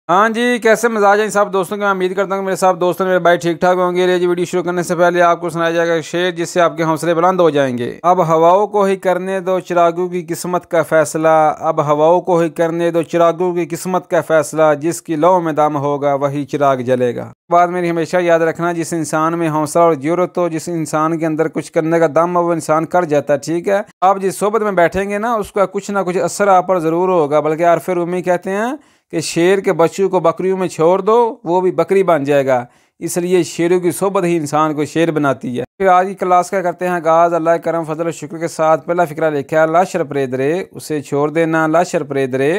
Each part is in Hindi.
हाँ जी, कैसे मिजाज हैं सब दोस्तों के। मैं उम्मीद करता हूँ मेरे सब दोस्तों मेरे भाई ठीक ठाक होंगे। ये जी वीडियो शुरू करने से पहले आपको सुनाया जाएगा एक शेर जिससे आपके हौसले बुलंद हो जाएंगे। अब हवाओं को ही करने दो चिरागों की किस्मत का फैसला। अब हवाओं को ही करने दो चिरागों की किस्मत का फैसला। जिसकी लौ में दम होगा वही चिराग जलेगा। बात मेरी हमेशा याद रखना, जिस इंसान में हौसला और जरूरत हो, जिस इंसान के अंदर कुछ करने का दम हो, वो इंसान कर जाता है। ठीक है, आप जिस सोबत में बैठेंगे ना उसका कुछ ना कुछ असर आप पर जरूर होगा। बल्कि यार फिर उम्मीद कहते हैं कि शेर के बच्चों को बकरियों में छोड़ दो वो भी बकरी बन जाएगा। इसलिए शेरों की सोबत ही इंसान को शेर बनाती है। फिर आज की क्लास का करते हैं आगाज अल्लाह के करम फजल और शुक्र के साथ। पहला फिक्रा लिखा है, लाशर परेद रे उसे छोड़ देना, लाशर परेद रे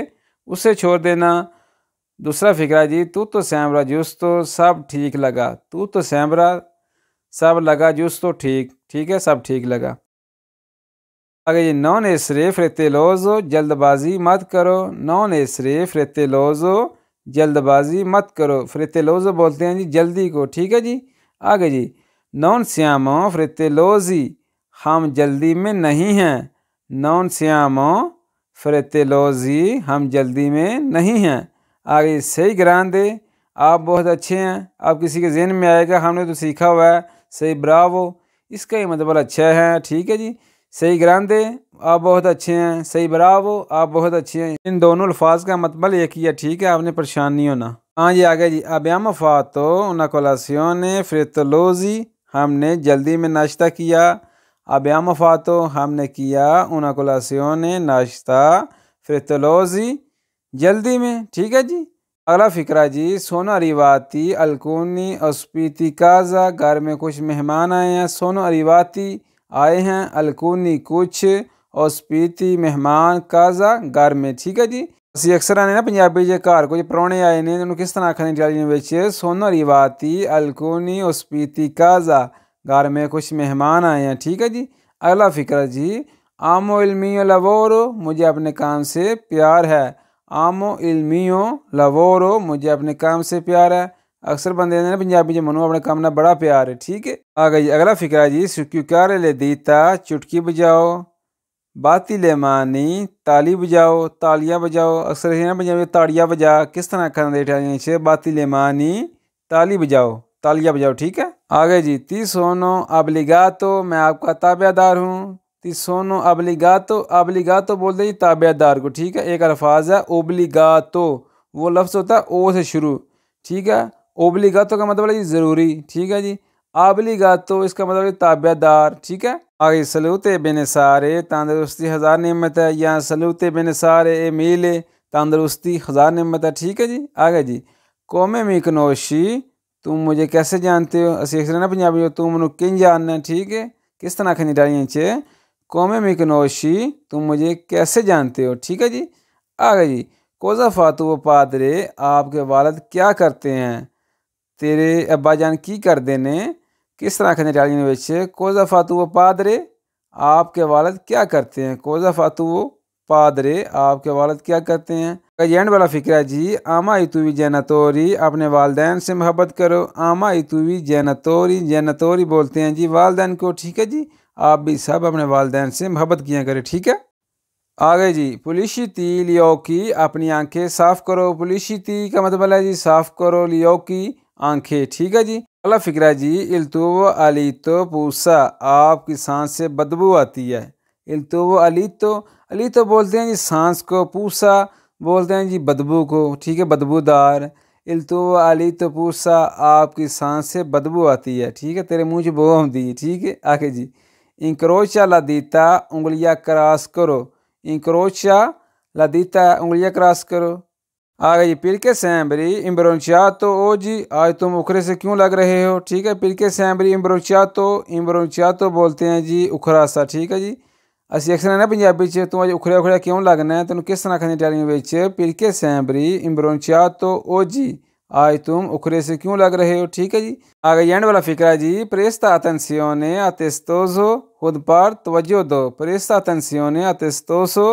उसे छोड़ देना। दूसरा फिक्रा जी, तू तो सैमरा जुस तो सब ठीक लगा, तू तो सैमरा सब लगा जुस तो ठीक, ठीक है सब ठीक लगा। आगे जी, नॉन इसरेफ रेतेलोजो जल्दबाजी मत करो, नॉन इसरेफ रेतेलोजो जल्दबाजी मत करो। फ्रेतेलोजो बोलते हैं जी जल्दी को। ठीक है जी। आगे जी, नॉन श्यामो फ्रेतेलोजी हम जल्दी में नहीं हैं, नॉन श्यामो फ्रेतेलोजी हम जल्दी में नहीं हैं। आगे सही ग्रांदे, आप बहुत अच्छे हैं। आप किसी के जहन में आएगा हमने तो सीखा हुआ है सही ब्रावो, इसका ही मतलब अच्छा है। ठीक है जी। सही ग्रांदे, आप बहुत अच्छे हैं। सही ब्रावो, आप बहुत अच्छे हैं। इन दोनों अल्फाज का मतलब एक ही है। ठीक है, आपने परेशान नहीं होना। हाँ जी, आगे जी, अब्याम फातो una colazione frettolosi हमने जल्दी में नाश्ता किया। अब्याम फातो हमने किया una colazione नाश्ता frettolosi जल्दी में। ठीक है जी। अगला फिक्रा जी, सोनो अरिवाती अलकूनी अस्पीति काजा घर में कुछ मेहमान आए हैं। सोनो अरिवाती आए हैं, अलकूनी कुछ, औस्पीति मेहमान, काजा घर में। ठीक है जी। ਅਸੀਂ ਅਕਸਰ ਆਨੇ ਨਾ ਪੰਜਾਬੀ ਜੇ ਘਰ ਕੋਈ ਪ੍ਰਾਹੁਣੇ ਆਏ ਨੇ ਉਹਨੂੰ ਕਿਸ ਤਰ੍ਹਾਂ ਆਖਦੇ ਇਟਾਲੀਅਨ ਵਿੱਚ सोनो रिवाती अलकूनी ओस्पीति काजा घर में कुछ मेहमान आए हैं। ठीक है जी। अगला फिक्र जी, आमो इल्मियो लवोरो मुझे अपने काम से प्यार है, आमो इल्मियो लवोरो मुझे अपने काम से प्यार है। अक्सर बंदे ने पंजाबी च मनु अपने काम ना बड़ा प्यार है। ठीक है। आ गई अगला फिक्रा जी, सुक्यूकारे ले दीता चुटकी बजाओ, बाती ले मानी ताली बजाओ, तालियां बजाओ। अक्सर है ना पंजाबी ताड़ियां बजा, किस तरह खाने इटालियन से बाती ले मानी ताली बजाओ, तालियां बजाओ। ठीक है। आगे जी, ती सोनो अबलिगातो मैं आपका ताबेदार हूँ। ती सोनो अबलिगातो, अबलिगातो बोलते हैं ताबेदार को। ठीक है। एक अल्फाज है ओबलिगातो, वो लफ्ज़ होता है ओ से शुरू। ठीक है। ओबलिगातो का मतलब है ज़रूरी। ठीक है जी। आबलिगातो इसका मतलब है ताबेदार। ठीक है। आगे सलूते बेनसारे तंदुरुस्ती हज़ार नेमत है, या सलूते बेनसारे ए मीले तंदुरुस्ती हज़ार नेमत है। ठीक है जी। आगे जी, कोमे मिकनोशी तुम मुझे कैसे जानते हो। असी अक्सर ना पंजाबी तुम मनु किन जानना। ठीक है। किस तरह खनी डालियां चे कोमे मिकनोशी तुम मुझे कैसे जानते हो। ठीक है जी। आगे जी, कोजा फातु वो पादरे आपके वालिद क्या करते हैं, तेरे अब्बा जान की कर देने। किस तरह आखने इटालियन विच कोजा फातु वो पादरे आपके वालिद क्या करते हैं, कोजा फातु वो पादरे आपके वालिद क्या करते हैं। एंड वाला फिक्रा जी, आमा इतुवी जैनतोरी अपने वालदैन से मोहब्बत करो, आमा इतुवी जैनतोरी, जैनतोरी बोलते हैं जी वालदैन को। ठीक है जी। आप भी सब अपने वालदैन से मोहब्बत किया करें। ठीक है। आगे जी, पुलिशी ती लियो की अपनी आंखें साफ करो, पुलिशी ती का मतलब है जी साफ करो, लियो की आंखें। ठीक है जी। अगला फिक्रा जी, इल्तुव अलीतो पूसा आपकी सांस से बदबू आती है। इल्तुव अलीतो, अलीतो बोलते हैं जी सांस को, पूसा बोलते हैं जी बदबू को। ठीक है, बदबूदार। इल्तुव अलीतो पूसा आपकी सांस से बदबू आती है। ठीक है, तेरे मुँह से बो आती है। ठीक है। आगे जी, इंक्रोचा लादीता उंगलियां क्रॉस करो, इंक्रोचा लादीता उंगलियां क्रॉस करो। आगे जी, पिरके सैम्बरी इम्ब्रोंचियातो ओ जी आज तुम उखरे से क्यों लग रहे हो। ठीक है। पिरके सैम्बरी इम्ब्रोंचियातो, इम्ब्रोंचियातो बोलते हैं जी उखरा सा। ठीक है जी। ਅਸੀਂ ਅਕਸਰ ਨਾ ਪੰਜਾਬੀ ਚ ਤੂੰ ਅੱਜ ਉਖੜਿਆ ਉਖੜਿਆ ਕਿਉਂ ਲੱਗਣਾ ਹੈ, ਤੈਨੂੰ ਕਿਸ ਤਰ੍ਹਾਂ ਆਖਣੀ ਇਟਾਲੀਅਨ ਵਿੱਚ पिरके सैम्बरी इम्ब्रोंचियातो ओ जी आज तुम उखरे से क्यों लग रहे हो। ठीक है जी। आगे एंड वाला फिक्रा जी, प्रेस्ता अटेंशियोने अटेस्टोसो खुद पर तवज्जो दो, प्रेस्ता अटेंशियोने अटेस्टोसो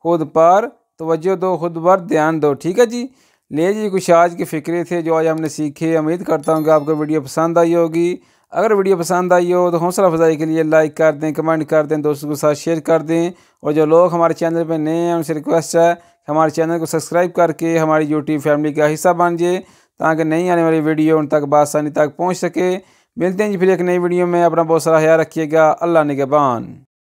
खुद पर तवज्जो दो, खुद पर ध्यान दो। ठीक है जी। ले जी, कुछ आज के फ़िक्रे थे जो आज हमने सीखे। उम्मीद करता हूँ कि आपको वीडियो पसंद आई होगी। अगर वीडियो पसंद आई हो तो हौसला अफजाई के लिए लाइक कर दें, कमेंट कर दें, दोस्तों के साथ शेयर कर दें। और जो लोग हमारे चैनल पर नए हैं उनसे रिक्वेस्ट है हमारे चैनल को सब्सक्राइब करके हमारी यूट्यूब फैमिली का हिस्सा बन जाए, ताकि नई आने वाली वीडियो उन तक बआसानी तक पहुँच सके। मिलते हैं जी फिर एक नई वीडियो में। अपना बहुत सारा ख्याल रखिएगा। अल्लाह निगहबान।